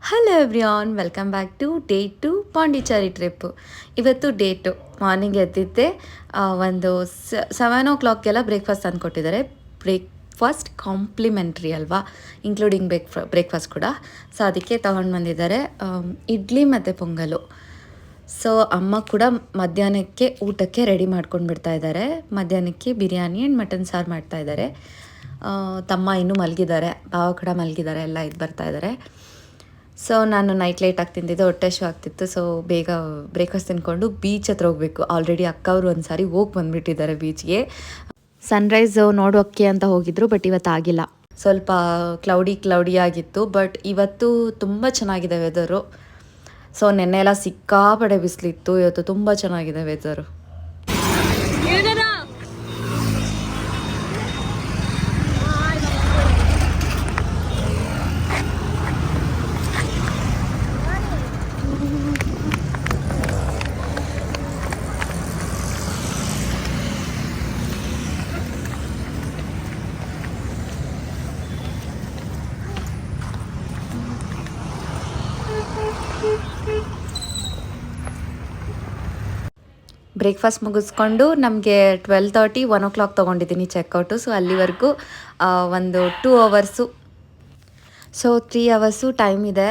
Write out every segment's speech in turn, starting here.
Hello everyone, welcome back to day two Pondicherry trip. ಇವತ್ತು day two morning ಎದ್ದಿದ್ದೆ. ಒಂದು 7 o'clockಗೆಲ್ಲ ಬ್ರೇಕ್ಫಾಸ್ಟ್ ತಂದುಕೊಟ್ಟಿದ್ದಾರೆ. ಬ್ರೇಕ್ಫಾಸ್ಟ್ ಕಾಂಪ್ಲಿಮೆಂಟ್ರಿ ಅಲ್ವಾ, ಇನ್ಕ್ಲೂಡಿಂಗ್ ಬ್ರೇಕ್ಫಾಸ್ಟ್ ಕೂಡ. ಸೊ ಅದಕ್ಕೆ ತೊಗೊಂಡು ಬಂದಿದ್ದಾರೆ ಇಡ್ಲಿ ಮತ್ತು ಪೊಂಗಲು. ಸೊ ಅಮ್ಮ ಕೂಡ ಮಧ್ಯಾಹ್ನಕ್ಕೆ ಊಟಕ್ಕೆ ರೆಡಿ ಮಾಡ್ಕೊಂಡು ಬಿಡ್ತಾ ಇದ್ದಾರೆ. ಮಧ್ಯಾಹ್ನಕ್ಕೆ ಬಿರಿಯಾನಿ ಆ್ಯಂಡ್ ಮಟನ್ ಸಾರು ಮಾಡ್ತಾಯಿದ್ದಾರೆ. ತಮ್ಮ ಇನ್ನೂ ಮಲಗಿದ್ದಾರೆ, ಭಾವ ಕೂಡ ಮಲಗಿದ್ದಾರೆ, ಎಲ್ಲ ಇದು ಬರ್ತಾಯಿದ್ದಾರೆ. ಸೊ ನಾನು ನೈಟ್ ಲೇಟಾಗಿ ತಿಂದಿದ್ದೆ, ಹೊಟ್ಟೆ ಶೂ ಆಗ್ತಿತ್ತು. ಸೊ ಬೇಗ ಬ್ರೇಕ್ಫಾಸ್ಟ್ ತಿಂದ್ಕೊಂಡು ಬೀಚ್ ಹತ್ರ ಹೋಗಬೇಕು. ಆಲ್ರೆಡಿ ಅಕ್ಕ ಅವರು ಒಂದು ಸಾರಿ ಹೋಗಿ ಬಂದುಬಿಟ್ಟಿದ್ದಾರೆ ಬೀಚ್ಗೆ. ಸನ್ರೈಸ್ ನೋಡೋಕ್ಕೆ ಅಂತ ಹೋಗಿದ್ರು, ಬಟ್ ಇವತ್ತು ಆಗಿಲ್ಲ. ಸ್ವಲ್ಪ ಕ್ಲೌಡಿ ಆಗಿತ್ತು, ಬಟ್ ಇವತ್ತು ತುಂಬ ಚೆನ್ನಾಗಿದೆ ವೆದರು. ಸೊ ನೆನ್ನೆ ಎಲ್ಲ ಸಿಕ್ಕಾಪಡೆ ಬಿಸಿಲಿತ್ತು, ಇವತ್ತು ತುಂಬ ಚೆನ್ನಾಗಿದೆ ವೆದರು. ಬ್ರೇಕ್ಫಾಸ್ಟ್ ಮುಗಿಸ್ಕೊಂಡು ನಮಗೆ 12:30 1 o'clock ತೊಗೊಂಡಿದ್ದೀನಿ ಚೆಕ್ಔಟು. ಸೊ ಅಲ್ಲಿವರೆಗೂ ಒಂದು 2 hours, ಸೊ 3 hours ಟೈಮ್ ಇದೆ.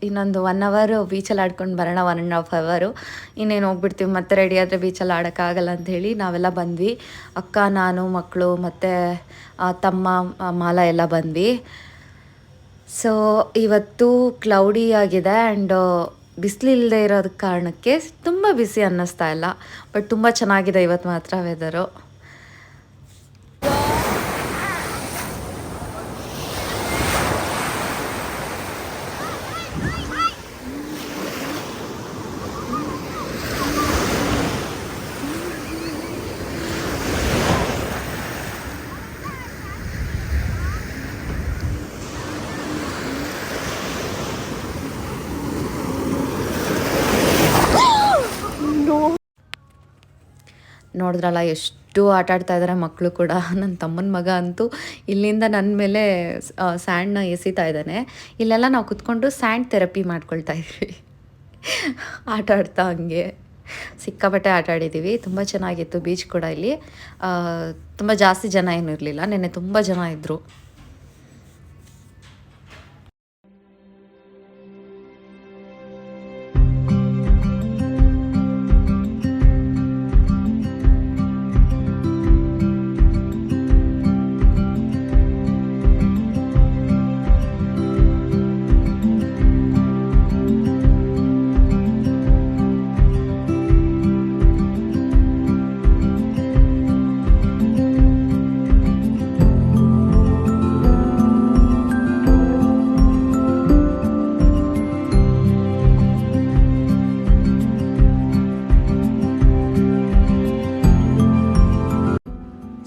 ಇನ್ನೊಂದು 1 hour ಬೀಚಲ್ಲಿ ಆಡ್ಕೊಂಡು ಬರೋಣ, 1.5 hour. ಇನ್ನೇನು ಹೋಗ್ಬಿಡ್ತೀವಿ, ಮತ್ತೆ ರೆಡಿ ಆದರೆ ಬೀಚಲ್ಲಿ ಆಡೋಕ್ಕಾಗಲ್ಲ ಅಂಥೇಳಿ ನಾವೆಲ್ಲ ಬಂದ್ವಿ. ಅಕ್ಕ, ನಾನು, ಮಕ್ಕಳು ಮತ್ತು ತಮ್ಮ, ಮಾಲ ಎಲ್ಲ ಬಂದ್ವಿ. ಸೊ ಇವತ್ತು ಕ್ಲೌಡಿ ಆಗಿದೆ ಆ್ಯಂಡ್ ಬಿಸಿಲಿಲ್ಲದೆ ಇರೋದ ಕಾರಣಕ್ಕೆ ತುಂಬ ಬಿಸಿ ಅನ್ನಿಸ್ತಾ ಇಲ್ಲ, ಬಟ್ ತುಂಬ ಚೆನ್ನಾಗಿದೆ ಇವತ್ತು ಮಾತ್ರ ವೆದರು. ನೋಡಿದ್ರಲ್ಲ ಎಷ್ಟು ಆಟ ಆಡ್ತಾ ಇದ್ದಾರೆ ಮಕ್ಕಳು ಕೂಡ. ನನ್ನ ತಮ್ಮನ ಮಗ ಅಂತೂ ಇಲ್ಲಿಂದ ನನ್ನ ಮೇಲೆ ಸ್ಯಾಂಡನ್ನ ಎಸಿತಾ ಇದ್ದಾನೆ. ಇಲ್ಲೆಲ್ಲ ನಾವು ಕುತ್ಕೊಂಡು ಸ್ಯಾಂಡ್ ಥೆರಪಿ ಮಾಡ್ಕೊಳ್ತಾ ಇದ್ವಿ ಆಟ ಆಡ್ತಾ. ಹಂಗೆ ಸಿಕ್ಕಾಪಟ್ಟೆ ಆಟ ಆಡಿದ್ದೀವಿ. ತುಂಬ ಚೆನ್ನಾಗಿತ್ತು ಬೀಚ್ ಕೂಡ. ಇಲ್ಲಿ ತುಂಬ ಜಾಸ್ತಿ ಜನ ಏನೂ ಇರಲಿಲ್ಲ, ನೆನ್ನೆ ತುಂಬ ಜನ ಇದ್ದರು.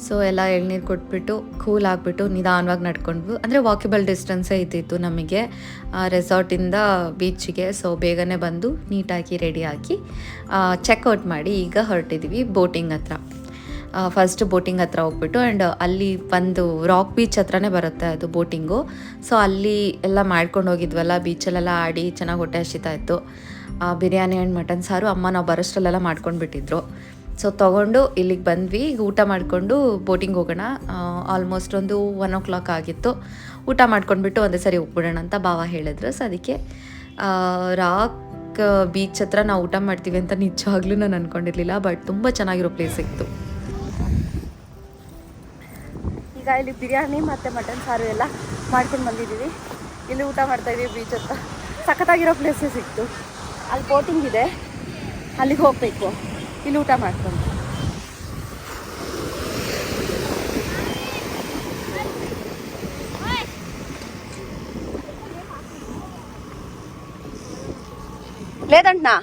ಸೊ ಎಲ್ಲ ಎಳ್ನೀರು ಕೊಟ್ಬಿಟ್ಟು ಕೂಲ್ ಆಗಿಬಿಟ್ಟು ನಿಧಾನವಾಗಿ ನಡ್ಕೊಂಡ್ವು. ಅಂದರೆ ವಾಕೇಬಲ್ ಡಿಸ್ಟೆನ್ಸೇ ಇದ್ದಿತ್ತು ನಮಗೆ ರೆಸಾರ್ಟಿಂದ ಬೀಚಿಗೆ. ಸೊ ಬೇಗನೆ ಬಂದು ನೀಟಾಗಿ ರೆಡಿಯಾಗಿ ಚೆಕ್ಔಟ್ ಮಾಡಿ ಈಗ ಹೊರಟಿದ್ದೀವಿ ಬೋಟಿಂಗ್ ಹತ್ರ. ಫಸ್ಟ್ ಬೋಟಿಂಗ್ ಹತ್ರ ಹೋಗ್ಬಿಟ್ಟು ಆ್ಯಂಡ್ ಅಲ್ಲಿ ಒಂದು ರಾಕ್ ಬೀಚ್ ಹತ್ರನೇ ಬರುತ್ತೆ ಅದು ಬೋಟಿಂಗು. ಸೊ ಅಲ್ಲಿ ಎಲ್ಲ ಮಾಡ್ಕೊಂಡು ಹೋಗಿದ್ವಲ್ಲ, ಬೀಚಲ್ಲೆಲ್ಲ ಆಡಿ ಚೆನ್ನಾಗಿ ಹೊಟ್ಟೆ ಹಸಿತಾ ಇತ್ತು. ಬಿರಿಯಾನಿ ಆ್ಯಂಡ್ ಮಟನ್ ಸಾರು ಅಮ್ಮ ನಾವು ಬರೋಷ್ಟರಲ್ಲೆಲ್ಲ ಮಾಡ್ಕೊಂಡು ಬಿಟ್ಟಿದ್ರು. ಸೊ ತೊಗೊಂಡು ಇಲ್ಲಿಗೆ ಬಂದ್ವಿ. ಈಗ ಊಟ ಮಾಡಿಕೊಂಡು ಬೋಟಿಂಗ್ ಹೋಗೋಣ. ಆಲ್ಮೋಸ್ಟ್ ಒಂದು 1 o'clock ಆಗಿತ್ತು. ಊಟ ಮಾಡ್ಕೊಂಡ್ಬಿಟ್ಟು ಒಂದೇ ಸರಿ ಹೋಗ್ಬಿಡೋಣ ಅಂತ ಭಾವ ಹೇಳಿದ್ರು. ಸೊ ಅದಕ್ಕೆ ರಾಕ್ ಬೀಚ್ ಹತ್ರ ನಾವು ಊಟ ಮಾಡ್ತೀವಿ ಅಂತ ನಿಜವಾಗ್ಲೂ ನಾನು ಅಂದ್ಕೊಂಡಿರಲಿಲ್ಲ, ಬಟ್ ತುಂಬ ಚೆನ್ನಾಗಿರೋ ಪ್ಲೇಸ್ ಸಿಕ್ತು. ಈಗ ಇಲ್ಲಿ ಬಿರಿಯಾನಿ ಮತ್ತು ಮಟನ್ ಸಾರು ಎಲ್ಲ ಮಾಡ್ಕೊಂಡು ಬಂದಿದ್ದೀವಿ. ಇಲ್ಲಿ ಊಟ ಮಾಡ್ತಾಯಿದ್ದೀವಿ ಬೀಚ್ ಹತ್ರ. ಸಖತ್ತಾಗಿರೋ ಪ್ಲೇಸೇ ಸಿಕ್ತು. ಅಲ್ಲಿ ಬೋಟಿಂಗ್ ಇದೆ, ಅಲ್ಲಿಗೆ ಹೋಗಬೇಕು. ಇಲ್ಲಿ ಊಟ ಮಾಡ್ಕೊಂಡು లేదంటున్నా.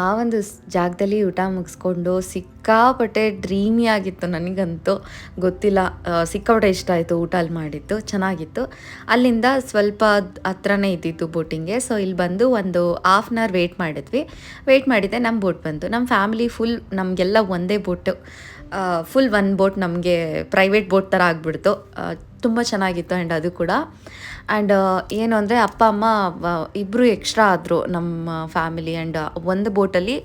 ಆ ಒಂದು ಜಾಗದಲ್ಲಿ ಊಟ ಮುಗಿಸ್ಕೊಂಡು ಸಿಕ್ಕಾಪಟ್ಟೆ ಡ್ರೀಮಿ ಆಗಿತ್ತು ನನಗಂತೂ. ಗೊತ್ತಿಲ್ಲ, ಸಿಕ್ಕಾಪಟ್ಟೆ ಇಷ್ಟ ಆಯಿತು ಊಟ ಅಲ್ಲಿ ಮಾಡಿದ್ದು, ಚೆನ್ನಾಗಿತ್ತು. ಅಲ್ಲಿಂದ ಸ್ವಲ್ಪ ಹತ್ರನೇ ಇದ್ದಿತ್ತು ಬೋಟಿಂಗ್ಗೆ. ಸೊ ಇಲ್ಲಿ ಬಂದು ಒಂದು ಹಾಫ್ ಆನ್ ಅವರ್ ವೆಯ್ಟ್ ಮಾಡಿದ್ದೆ. ನಮ್ಮ ಬೋಟ್ ಬಂತು. ನಮ್ಮ ಫ್ಯಾಮಿಲಿ ಫುಲ್ ನಮಗೆಲ್ಲ ಒಂದೇ ಬೋಟು, ಫುಲ್ ಒಂದು ಬೋಟ್ ನಮಗೆ ಪ್ರೈವೇಟ್ ಬೋಟ್ ಥರ ಆಗಿಬಿಡ್ತು. ತುಂಬ ಚೆನ್ನಾಗಿತ್ತು. ಆ್ಯಂಡ್ ಅದು ಕೂಡ ಏನು ಅಂದರೆ ಅಪ್ಪ ಅಮ್ಮ ಇಬ್ಬರು ಎಕ್ಸ್ಟ್ರಾ ಆದರು ನಮ್ಮ ಫ್ಯಾಮಿಲಿ. ಆ್ಯಂಡ್ ಒಂದು ಬೋಟಲ್ಲಿ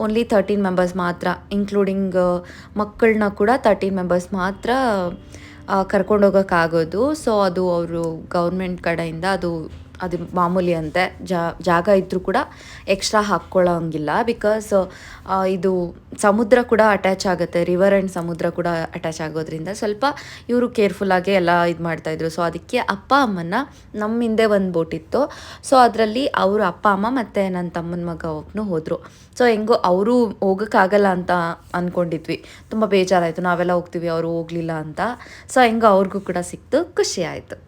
ಓನ್ಲಿ 13 ಮೆಂಬರ್ಸ್ ಮಾತ್ರ, ಇನ್ಕ್ಲೂಡಿಂಗ್ ಮಕ್ಕಳನ್ನ ಕೂಡ 13 ಮೆಂಬರ್ಸ್ ಮಾತ್ರ ಕರ್ಕೊಂಡು ಹೋಗೋಕ್ಕಾಗೋದು. ಸೊ ಅದು ಅವರು ಗೌರ್ಮೆಂಟ್ ಕಡೆಯಿಂದ ಅದು ಮಾಮೂಲಿ ಅಂತೆ. ಜಾಗ ಇದ್ದರೂ ಕೂಡ ಎಕ್ಸ್ಟ್ರಾ ಹಾಕ್ಕೊಳ್ಳೋಂಗಿಲ್ಲ. ಬಿಕಾಸ್ ಇದು ಸಮುದ್ರ ಕೂಡ ಅಟ್ಯಾಚ್ ಆಗುತ್ತೆ, ರಿವರ್ ಆ್ಯಂಡ್ ಸಮುದ್ರ ಕೂಡ ಅಟ್ಯಾಚ್ ಆಗೋದ್ರಿಂದ ಸ್ವಲ್ಪ ಇವರು ಕೇರ್ಫುಲ್ಲಾಗೆ ಎಲ್ಲ ಇದು ಮಾಡ್ತಾಯಿದ್ರು. ಸೊ ಅದಕ್ಕೆ ಅಪ್ಪ ಅಮ್ಮನ ನಮ್ಮ ಹಿಂದೆ ಒಂದು ಬೋಟ್ ಇತ್ತು. ಸೊ ಅದರಲ್ಲಿ ಅವರು ಅಪ್ಪ ಅಮ್ಮ ಮತ್ತು ನನ್ನ ತಮ್ಮನ ಮಗ ಒಬ್ಬನು ಹೋದರು. ಸೊ ಹೆಂಗೋ ಅವರು ಹೋಗೋಕ್ಕಾಗಲ್ಲ ಅಂತ ಅಂದ್ಕೊಂಡಿದ್ವಿ. ತುಂಬ ಬೇಜಾರಾಯಿತು, ನಾವೆಲ್ಲ ಹೋಗ್ತೀವಿ ಅವರು ಹೋಗಲಿಲ್ಲ ಅಂತ. ಸೊ ಹೆಂಗೋ ಅವ್ರಿಗೂ ಕೂಡ ಸಿಕ್ತು, ಖುಷಿ ಆಯಿತು.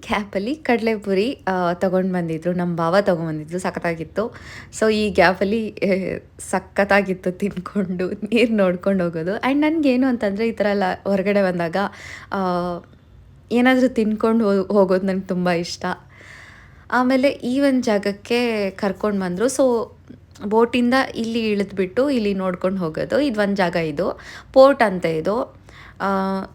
ಗ್ಯಾಪಲ್ಲಿ ಕಡಲೆಪುರಿ ತೊಗೊಂಡು ಬಂದಿದ್ರು, ನಮ್ಮ ಭಾವ ತೊಗೊಂಬಂದಿದ್ರು, ಸಖತ್ತಾಗಿತ್ತು. ಸೊ ಈ ಗ್ಯಾಪಲ್ಲಿ ಸಖತ್ತಾಗಿತ್ತು ತಿಂದ್ಕೊಂಡು, ನೀರು ನೋಡ್ಕೊಂಡು ಹೋಗೋದು. ಆ್ಯಂಡ್ ನನಗೇನು ಅಂತಂದರೆ ಈ ಥರ ಎಲ್ಲ ಹೊರಗಡೆ ಬಂದಾಗ ಏನಾದರೂ ತಿನ್ಕೊಂಡು ಹೋಗೋದು ನನಗೆ ತುಂಬ ಇಷ್ಟ. ಆಮೇಲೆ ಈ ಒಂದು ಜಾಗಕ್ಕೆ ಕರ್ಕೊಂಡು ಬಂದರು. ಸೊ ಬೋಟಿಂದ ಇಲ್ಲಿ ಇಳಿದ್ಬಿಟ್ಟು ಇಲ್ಲಿ ನೋಡ್ಕೊಂಡು ಹೋಗೋದು. ಇದು ಒಂದು ಜಾಗ, ಇದು ಪೋರ್ಟ್ ಅಂತ. ಇದು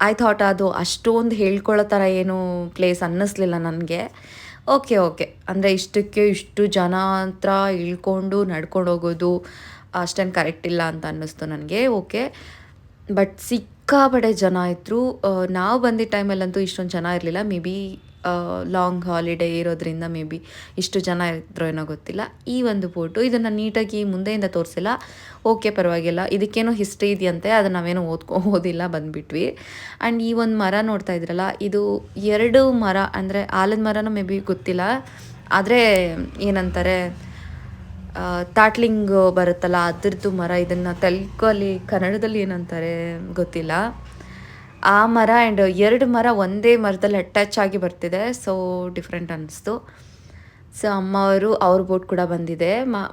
ಐ ಥಾಟ್ ಅದು ಅಷ್ಟೊಂದು ಹೇಳ್ಕೊಳ್ಳೋ ಥರ ಏನು ಪ್ಲೇಸ್ ಅನ್ನಿಸ್ಲಿಲ್ಲ ನನಗೆ. ಓಕೆ ಅಂದರೆ ಇಷ್ಟಕ್ಕೆ ಇಷ್ಟು ಜನ ಹತ್ರ ಇಳ್ಕೊಂಡು ನಡ್ಕೊಂಡು ಹೋಗೋದು ಅಷ್ಟೇನು ಕರೆಕ್ಟ್ ಇಲ್ಲ ಅಂತ ಅನ್ನಿಸ್ತು ನನಗೆ. ಓಕೆ, ಬಟ್ ಸಿಕ್ಕಾಪಟ್ಟೆ ಜನ ಇದ್ದರು. ನಾವು ಬಂದಿದ್ದ ಟೈಮಲ್ಲಂತೂ ಇಷ್ಟೊಂದು ಜನ ಇರಲಿಲ್ಲ. ಮೇ ಬಿ ಲಾಂಗ್ ಹಾಲಿಡೇ ಇರೋದ್ರಿಂದ ಮೇ ಬಿ ಇಷ್ಟು ಜನ ಇದ್ರೋ ಏನೋ ಗೊತ್ತಿಲ್ಲ. ಈ ಒಂದು ಬೋಟು ಇದನ್ನು ನೀಟಾಗಿ ಮುಂದೆಯಿಂದ ತೋರಿಸಿಲ್ಲ. ಓಕೆ, ಪರವಾಗಿಲ್ಲ. ಇದಕ್ಕೇನೋ ಹಿಸ್ಟ್ರಿ ಇದೆಯಂತೆ, ಅದನ್ನು ನಾವೇನೋ ಓದಿಲ್ಲ, ಬಂದುಬಿಟ್ವಿ. ಆ್ಯಂಡ್ ಈ ಒಂದು ಮರ ನೋಡ್ತಾ ಇದ್ರಲ್ಲ, ಇದು 2 ಮರ, ಅಂದರೆ ಆಲದ ಮರನೂ ಮೇ ಬಿ ಗೊತ್ತಿಲ್ಲ, ಆದರೆ ಏನಂತಾರೆ ತಾಟ್ಲಿಂಗ್ ಬರುತ್ತಲ್ಲ ಅದ್ರದ್ದು ಮರ. ಇದನ್ನು ತೆಲುಗಲ್ಲಿ ಕನ್ನಡದಲ್ಲಿ ಏನಂತಾರೆ ಗೊತ್ತಿಲ್ಲ. ಆ ಮರ ಆ್ಯಂಡ್ 2 ಮರ ಒಂದೇ ಮರದಲ್ಲಿ ಅಟ್ಯಾಚ್ ಆಗಿ ಬರ್ತಿದೆ. ಸೊ ಡಿಫ್ರೆಂಟ್ ಅನ್ನಿಸ್ತು. ಸೊ ಅಮ್ಮ ಅವ್ರ ಬೋಟ್ ಕೂಡ ಬಂದಿದೆ.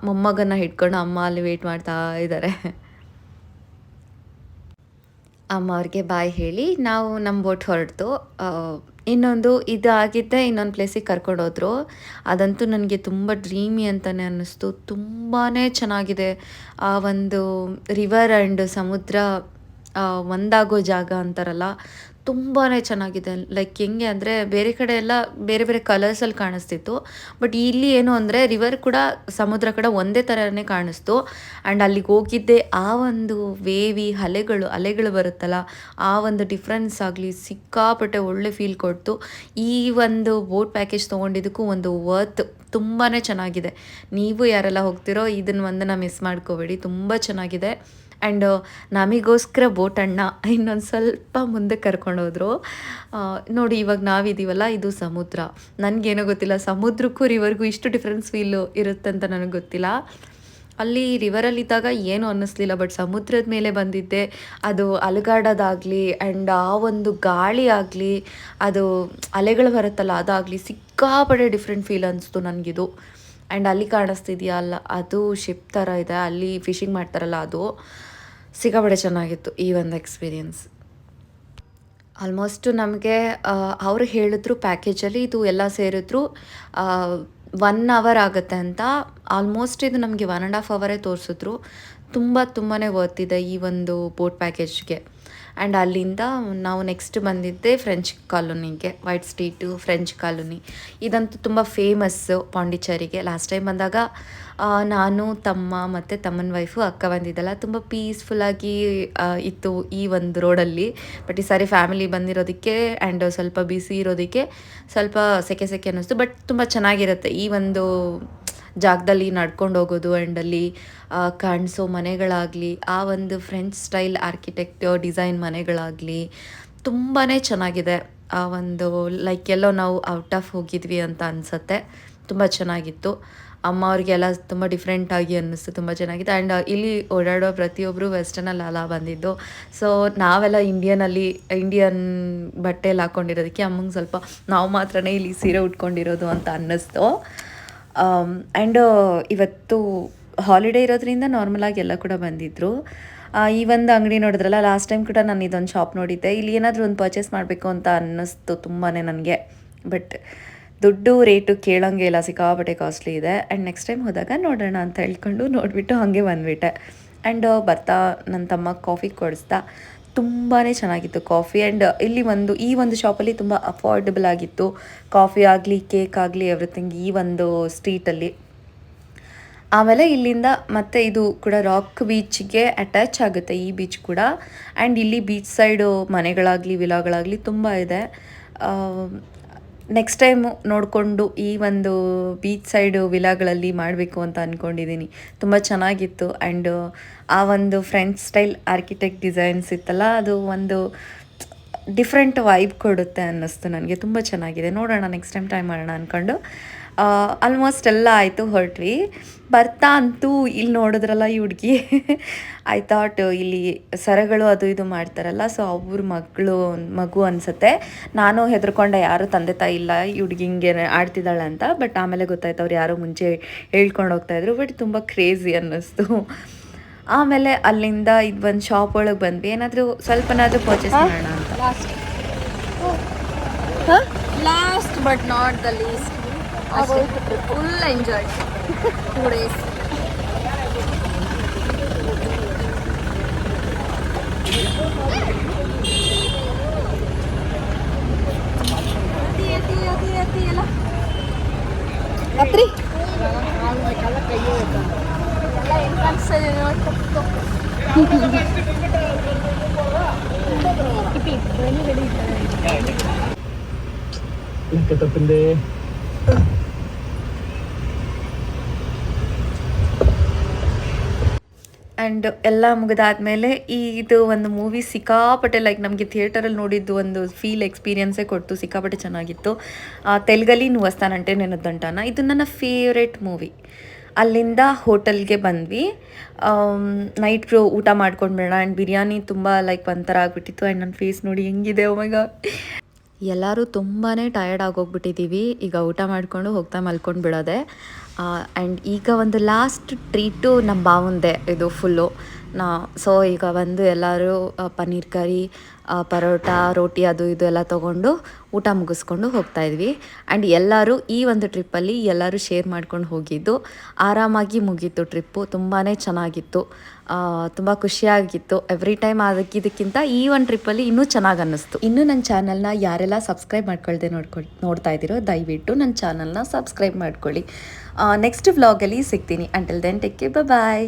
ಮೊಮ್ಮಗನ್ನ ಹಿಡ್ಕೊಂಡು ಅಮ್ಮ ಅಲ್ಲಿ ವೆಯ್ಟ್ ಮಾಡ್ತಾ ಇದ್ದಾರೆ. ಅಮ್ಮ ಅವ್ರಿಗೆ ಬಾಯ್ ಹೇಳಿ ನಾವು ನಮ್ಮ ಬೋಟ್ ಹೊರಡ್ತು. ಇನ್ನೊಂದು ಇದು ಆಗಿದ್ದೆ ಇನ್ನೊಂದು ಪ್ಲೇಸಿಗೆ ಕರ್ಕೊಂಡೋದ್ರು. ಅದಂತೂ ನನಗೆ ತುಂಬ ಡ್ರೀಮಿ ಅಂತಲೇ ಅನ್ನಿಸ್ತು. ತುಂಬಾ ಚೆನ್ನಾಗಿದೆ. ಆ ಒಂದು ರಿವರ್ ಆ್ಯಂಡ್ ಸಮುದ್ರ ಒಂದಾಗೋ ಜಾಗ ಅಂತಾರಲ್ಲ, ತುಂಬಾ ಚೆನ್ನಾಗಿದೆ. ಲೈಕ್ ಹೆಂಗೆ ಅಂದರೆ ಬೇರೆ ಕಡೆ ಎಲ್ಲ ಬೇರೆ ಬೇರೆ ಕಲರ್ಸಲ್ಲಿ ಕಾಣಿಸ್ತಿತ್ತು. ಬಟ್ ಇಲ್ಲಿ ಏನು ಅಂದರೆ ರಿವರ್ ಕೂಡ ಸಮುದ್ರ ಕೂಡ ಒಂದೇ ಥರನೇ ಕಾಣಿಸ್ತು. ಆ್ಯಂಡ್ ಅಲ್ಲಿಗೆ ಹೋಗಿದ್ದೆ ಆ ಒಂದು ಅಲೆಗಳು ಬರುತ್ತಲ್ಲ, ಆ ಒಂದು ಡಿಫ್ರೆನ್ಸ್ ಆಗಲಿ ಸಿಕ್ಕಾಪಟ್ಟೆ ಒಳ್ಳೆ ಫೀಲ್ ಕೊಡ್ತು. ಈ ಒಂದು ಬೋಟ್ ಪ್ಯಾಕೇಜ್ ತೊಗೊಂಡಿದ್ದಕ್ಕೂ ಒಂದು ವರ್ತ್ ತುಂಬಾ ಚೆನ್ನಾಗಿದೆ. ನೀವು ಯಾರೆಲ್ಲ ಹೋಗ್ತಿರೋ ಇದನ್ನು ಒಂದನ್ನು ಮಿಸ್ ಮಾಡ್ಕೋಬೇಡಿ, ತುಂಬ ಚೆನ್ನಾಗಿದೆ. ಆ್ಯಂಡ್ ನಮಗೋಸ್ಕರ ಬೋಟಣ್ಣ ಇನ್ನೊಂದು ಸ್ವಲ್ಪ ಮುಂದೆ ಕರ್ಕೊಂಡೋದ್ರು. ನೋಡಿ ಇವಾಗ ನಾವಿದ್ದೀವಲ್ಲ, ಇದು ಸಮುದ್ರ. ನನಗೇನೋ ಗೊತ್ತಿಲ್ಲ ಸಮುದ್ರಕ್ಕೂ ರಿವರ್ಗೂ ಇಷ್ಟು ಡಿಫ್ರೆನ್ಸ್ ಫೀಲು ಇರುತ್ತೆ ಅಂತ ನನಗೆ ಗೊತ್ತಿಲ್ಲ. ಅಲ್ಲಿ ರಿವರಲ್ಲಿದ್ದಾಗ ಏನೂ ಅನ್ನಿಸ್ಲಿಲ್ಲ. ಬಟ್ ಸಮುದ್ರದ ಮೇಲೆ ಬಂದಿದ್ದೆ, ಅದು ಅಲುಗಾಡೋದಾಗಲಿ ಆ್ಯಂಡ್ ಆ ಒಂದು ಗಾಳಿ ಆಗಲಿ, ಅದು ಅಲೆಗಳು ಬರುತ್ತಲ್ಲ ಅದಾಗಲಿ ಸಿಕ್ಕಾಪಟ್ಟೆ ಡಿಫ್ರೆಂಟ್ ಫೀಲ್ ಅನಿಸ್ತು ನನಗಿದು. ಆ್ಯಂಡ್ ಅಲ್ಲಿ ಕಾಣಿಸ್ತಿದೆಯಲ್ಲ ಅದು ಶಿಪ್ ಥರ ಇದೆ, ಅಲ್ಲಿ ಫಿಶಿಂಗ್ ಮಾಡ್ತಾರಲ್ಲ ಅದು ಸಿಕ್ಕಾಪಟ್ಟೆ ಚೆನ್ನಾಗಿತ್ತು ಈ ಒಂದು ಎಕ್ಸ್ಪೀರಿಯನ್ಸ್. ಆಲ್ಮೋಸ್ಟು ನಮಗೆ ಅವ್ರು ಹೇಳಿದ್ರು ಪ್ಯಾಕೇಜಲ್ಲಿ ಇದು ಎಲ್ಲ ಸೇರಿದ್ರು 1 ಅವರ್ ಆಗುತ್ತೆ ಅಂತ. ಆಲ್ಮೋಸ್ಟ್ ಇದು ನಮಗೆ 1.5 ಅವರೇ ತೋರಿಸಿದ್ರು. ತುಂಬಾ ವರ್ತ್ ಇದೆ ಈ ಒಂದು ಬೋಟ್ ಪ್ಯಾಕೇಜ್ಗೆ. ಆ್ಯಂಡ್ ಅಲ್ಲಿಂದ ನಾವು ನೆಕ್ಸ್ಟ್ ಬಂದಿದ್ದೆ ಫ್ರೆಂಚ್ ಕಾಲೋನಿಗೆ, ವೈಟ್ ಸ್ಟ್ರೀಟು ಫ್ರೆಂಚ್ ಕಾಲೋನಿ. ಇದಂತೂ ತುಂಬ ಫೇಮಸ್ಸು ಪಾಂಡಿಚೇರಿಗೆ. ಲಾಸ್ಟ್ ಟೈಮ್ ಬಂದಾಗ ನಾನು ತಮ್ಮ ಮತ್ತು ತಮ್ಮನ ವೈಫು ಅಕ್ಕ ಬಂದಿದ್ದಲ್ಲ, ತುಂಬ ಪೀಸ್ಫುಲ್ಲಾಗಿ ಇತ್ತು ಈ ಒಂದು ರೋಡಲ್ಲಿ. ಬಟ್ ಈ ಸಾರಿ ಫ್ಯಾಮಿಲಿ ಬಂದಿರೋದಕ್ಕೆ ಆ್ಯಂಡ್ ಸ್ವಲ್ಪ ಬಿಸಿ ಇರೋದಕ್ಕೆ ಸ್ವಲ್ಪ ಸೆಕೆ ಅನ್ನಿಸ್ತು. ಬಟ್ ತುಂಬ ಚೆನ್ನಾಗಿರುತ್ತೆ ಈ ಒಂದು ಜಾಗದಲ್ಲಿ ನಡ್ಕೊಂಡು ಹೋಗೋದು. ಆ್ಯಂಡ್ ಅಲ್ಲಿ ಕಾಣಿಸೋ ಮನೆಗಳಾಗಲಿ, ಆ ಒಂದು ಫ್ರೆಂಚ್ ಸ್ಟೈಲ್ ಆರ್ಕಿಟೆಕ್ಚರ್ ಡಿಸೈನ್ ಮನೆಗಳಾಗಲಿ ತುಂಬಾ ಚೆನ್ನಾಗಿದೆ. ಆ ಒಂದು ಲೈಕ್ ಎಲ್ಲೋ ನಾವು ಔಟ್ ಆಫ್ ಹೋಗಿದ್ವಿ ಅಂತ ಅನಿಸುತ್ತೆ. ತುಂಬ ಚೆನ್ನಾಗಿತ್ತು. ಅಮ್ಮ ಅವ್ರಿಗೆಲ್ಲ ತುಂಬ ಡಿಫ್ರೆಂಟಾಗಿ ಅನ್ನಿಸ್ತು, ತುಂಬ ಚೆನ್ನಾಗಿದೆ. ಆ್ಯಂಡ್ ಇಲ್ಲಿ ಓಡಾಡೋ ಪ್ರತಿಯೊಬ್ಬರು ವೆಸ್ಟರ್ನಲ್ಲ ಬಂದಿದ್ದು. ಸೊ ನಾವೆಲ್ಲ ಇಂಡಿಯನ್ ಬಟ್ಟೆಯಲ್ಲಿ ಹಾಕ್ಕೊಂಡಿರೋದಕ್ಕೆ ಅಮ್ಮಂಗೆ ಸ್ವಲ್ಪ ನಾವು ಮಾತ್ರನೇ ಇಲ್ಲಿ ಸೀರೆ ಉಟ್ಕೊಂಡಿರೋದು ಅಂತ ಅನ್ನಿಸ್ತು. ಆ್ಯಂಡ್ ಇವತ್ತು ಹಾಲಿಡೇ ಇರೋದ್ರಿಂದ ನಾರ್ಮಲಾಗಿ ಎಲ್ಲ ಕೂಡ ಬಂದಿದ್ದರು. ಈ ಒಂದು ಅಂಗಡಿ ನೋಡಿದ್ರಲ್ಲ, ಲಾಸ್ಟ್ ಟೈಮ್ ಕೂಡ ನಾನು ಇದೊಂದು ಶಾಪ್ ನೋಡಿದ್ದೆ. ಇಲ್ಲಿ ಏನಾದರೂ ಒಂದು ಪರ್ಚೇಸ್ ಮಾಡಬೇಕು ಅಂತ ಅನ್ನಿಸ್ತು ತುಂಬಾ ನನಗೆ. ಬಟ್ ದುಡ್ಡು ರೇಟು ಕೇಳೋಂಗೆ ಇಲ್ಲ, ಸಿಕ್ಕಾಪಟ್ಟೆ ಕಾಸ್ಟ್ಲಿ ಇದೆ. ಆ್ಯಂಡ್ ನೆಕ್ಸ್ಟ್ ಟೈಮ್ ಹೋದಾಗ ನೋಡೋಣ ಅಂತ ಹೇಳ್ಕೊಂಡು ನೋಡಿಬಿಟ್ಟು ಹಾಗೆ ಬಂದುಬಿಟ್ಟೆ. ಆ್ಯಂಡ್ ಬರ್ತಾ ನನ್ನ ತಮ್ಮ ಕಾಫಿ ಕೊಡಿಸ್ತಾ. ತುಂಬಾ ಚೆನ್ನಾಗಿತ್ತು ಕಾಫಿ. ಆ್ಯಂಡ್ ಇಲ್ಲಿ ಈ ಒಂದು ಶಾಪಲ್ಲಿ ತುಂಬ ಅಫೋರ್ಡೆಬಲ್ ಆಗಿತ್ತು. ಕಾಫಿ ಆಗಲಿ, ಕೇಕ್ ಆಗಲಿ, ಎವ್ರಿಥಿಂಗ್ ಈ ಒಂದು ಸ್ಟ್ರೀಟಲ್ಲಿ. ಆಮೇಲೆ ಇಲ್ಲಿಂದ ಮತ್ತೆ ಇದು ಕೂಡ ರಾಕ್ ಬೀಚ್ಗೆ ಅಟ್ಯಾಚ್ ಆಗುತ್ತೆ ಈ ಬೀಚ್ ಕೂಡ. ಆ್ಯಂಡ್ ಇಲ್ಲಿ ಬೀಚ್ ಸೈಡು ಮನೆಗಳಾಗಲಿ ವಿಲಾಗಳಾಗಲಿ ತುಂಬ ಇದೆ. ನೆಕ್ಸ್ಟ್ ಟೈಮು ನೋಡಿಕೊಂಡು ಈ ಒಂದು ಬೀಚ್ ಸೈಡು ವಿಲಾಗಳಲ್ಲಿ ಮಾಡಬೇಕು ಅಂತ ಅಂದ್ಕೊಂಡಿದ್ದೀನಿ. ತುಂಬ ಚೆನ್ನಾಗಿತ್ತು. ಆ್ಯಂಡ್ ಆ ಒಂದು ಫ್ರೆಂಚ್ ಸ್ಟೈಲ್ ಆರ್ಕಿಟೆಕ್ಟ್ ಡಿಸೈನ್ಸ್ ಇತ್ತಲ್ಲ, ಅದು ಒಂದು ಡಿಫ್ರೆಂಟ್ ವೈಬ್ ಕೊಡುತ್ತೆ ಅನ್ನಿಸ್ತು ನನಗೆ. ತುಂಬ ಚೆನ್ನಾಗಿದೆ. ನೋಡೋಣ ನೆಕ್ಸ್ಟ್ ಟೈಮ್ ಟ್ರೈ ಮಾಡೋಣ ಅಂದ್ಕೊಂಡು ಆಲ್ಮೋಸ್ಟ್ ಎಲ್ಲ ಆಯಿತು, ಹೊರಟ್ವಿ. ಬರ್ತಾ ಅಂತೂ ಇಲ್ಲಿ ನೋಡಿದ್ರಲ್ಲ ಈ ಹುಡುಗಿ ಐ ಥಾಟ್ ಇಲ್ಲಿ ಸರಗಳು ಅದು ಇದು ಮಾಡ್ತಾರಲ್ಲ, ಸೊ ಅವ್ರ ಮಗು ಅನಿಸುತ್ತೆ. ನಾನು ಹೆದರ್ಕೊಂಡೆ, ಯಾರು ತಂದೆ ತಾಯಿ ಇಲ್ಲ ಈ ಹುಡುಗಿ ಹಿಂಗೆ ಆಡ್ತಿದ್ದಾಳೆ ಅಂತ. ಬಟ್ ಆಮೇಲೆ ಗೊತ್ತಾಯ್ತು ಅವ್ರು ಯಾರೋ ಮುಂಚೆ ಹೇಳ್ಕೊಂಡು ಹೋಗ್ತಾಯಿದ್ರು. ಬಟ್ ತುಂಬ ಕ್ರೇಜಿ ಅನ್ನಿಸ್ತು. ಆಮೇಲೆ ಅಲ್ಲಿಂದ ಇದು ಒಂದು ಶಾಪ್ ಒಳಗೆ ಬಂದ್ವಿ, ಏನಾದರೂ ಸ್ವಲ್ಪನಾದರೂ ಪರ್ಚೇಸ್ ಮಾಡೋಣ ಅಂತ. Last but not the least, full enjoy 2 days. ಅತ್ರಿ ಎಲ್ಲ ಏನು ಕಾಣಿಸ್ತದೆ ಲೆಕ್ಕತಪ್ಪಿಂದೆ. ಆ್ಯಂಡ್ ಎಲ್ಲ ಮುಗಿದಾದ್ಮೇಲೆ ಇದು ಒಂದು ಮೂವಿ ಸಿಕ್ಕಾಪಟ್ಟೆ ಲೈಕ್ ನಮಗೆ ಥಿಯೇಟರಲ್ಲಿ ನೋಡಿದ್ದು ಒಂದು ಎಕ್ಸ್ಪೀರಿಯನ್ಸೇ ಕೊಟ್ಟು ಸಿಕ್ಕಾಪಟ್ಟೆ ಚೆನ್ನಾಗಿತ್ತು. ತೆಲುಗಲ್ಲಿ ನುವ್ವು ವಸ್ತಾనంటే నేనొద్దంటానా, ಇದು ನನ್ನ ಫೇವ್ರೆಟ್ ಮೂವಿ. ಅಲ್ಲಿಂದ ಹೋಟೆಲ್ಗೆ ಬಂದ್ವಿ. ನೈಟ್ ಊಟ ಮಾಡ್ಕೊಂಡು ಬೇಡ. ಆ್ಯಂಡ್ ಬಿರಿಯಾನಿ ತುಂಬ ಲೈಕ್ ಒಂಥರ ಆಗಿಬಿಟ್ಟಿತ್ತು. ಆ್ಯಂಡ್ ನನ್ನ ಫೇಸ್ ನೋಡಿ ಹೆಂಗಿದೆ, ಓ ಮೈ ಗಾಡ್. ಎಲ್ಲರೂ ತುಂಬಾ ಟಯರ್ಡ್ ಆಗೋಗ್ಬಿಟ್ಟಿದ್ದೀವಿ. ಈಗ ಊಟ ಮಾಡಿಕೊಂಡು ಹೋಗ್ತಾ ಮಲ್ಕೊಂಡು ಬಿಡೋದೆ. ಆ್ಯಂಡ್ ಈಗ ಒಂದು ಲಾಸ್ಟ್ ಟ್ರೀಟು ನಮ್ಮ ಬಾವಂದೆ ಇದು ಫುಲ್ಲು. ಸೊ ಈಗ ಬಂದು ಎಲ್ಲರೂ ಪನ್ನೀರ್ ಕರಿ ಪರೋಟ ರೋಟಿ ಅದು ಇದು ಎಲ್ಲ ತೊಗೊಂಡು ಊಟ ಮುಗಿಸ್ಕೊಂಡು ಹೋಗ್ತಾಯಿದ್ವಿ. ಆ್ಯಂಡ್ ಎಲ್ಲರೂ ಈ ಒಂದು ಟ್ರಿಪ್ಪಲ್ಲಿ ಎಲ್ಲರೂ ಶೇರ್ ಮಾಡ್ಕೊಂಡು ಹೋಗಿದ್ದು ಆರಾಮಾಗಿ ಮುಗೀತು ಟ್ರಿಪ್ಪು. ತುಂಬಾ ಚೆನ್ನಾಗಿತ್ತು, ತುಂಬ ಖುಷಿಯಾಗಿತ್ತು. ಎವ್ರಿ ಟೈಮ್ ಅದಕ್ಕಿದಕ್ಕಿಂತ ಈ ಒಂದು ಟ್ರಿಪ್ಪಲ್ಲಿ ಇನ್ನೂ ಚೆನ್ನಾಗಿ ಅನ್ನಿಸ್ತು. ಇನ್ನೂ ನನ್ನ ಚಾನಲ್ನ ಯಾರೆಲ್ಲ ಸಬ್ಸ್ಕ್ರೈಬ್ ಮಾಡ್ಕೊಳ್ದೆ ನೋಡ್ತಾ ಇದ್ದೀರೋ ದಯವಿಟ್ಟು ನನ್ನ ಚಾನಲ್ನ ಸಬ್ಸ್ಕ್ರೈಬ್ ಮಾಡ್ಕೊಳ್ಳಿ. ನೆಕ್ಸ್ಟ್ ವ್ಲಾಗಲ್ಲಿ ಸಿಗ್ತೀನಿ. ಅಂಟಿಲ್ ದೆನ್ ಟೇಕ್ ಕೇರ್, ಬಾಯ್.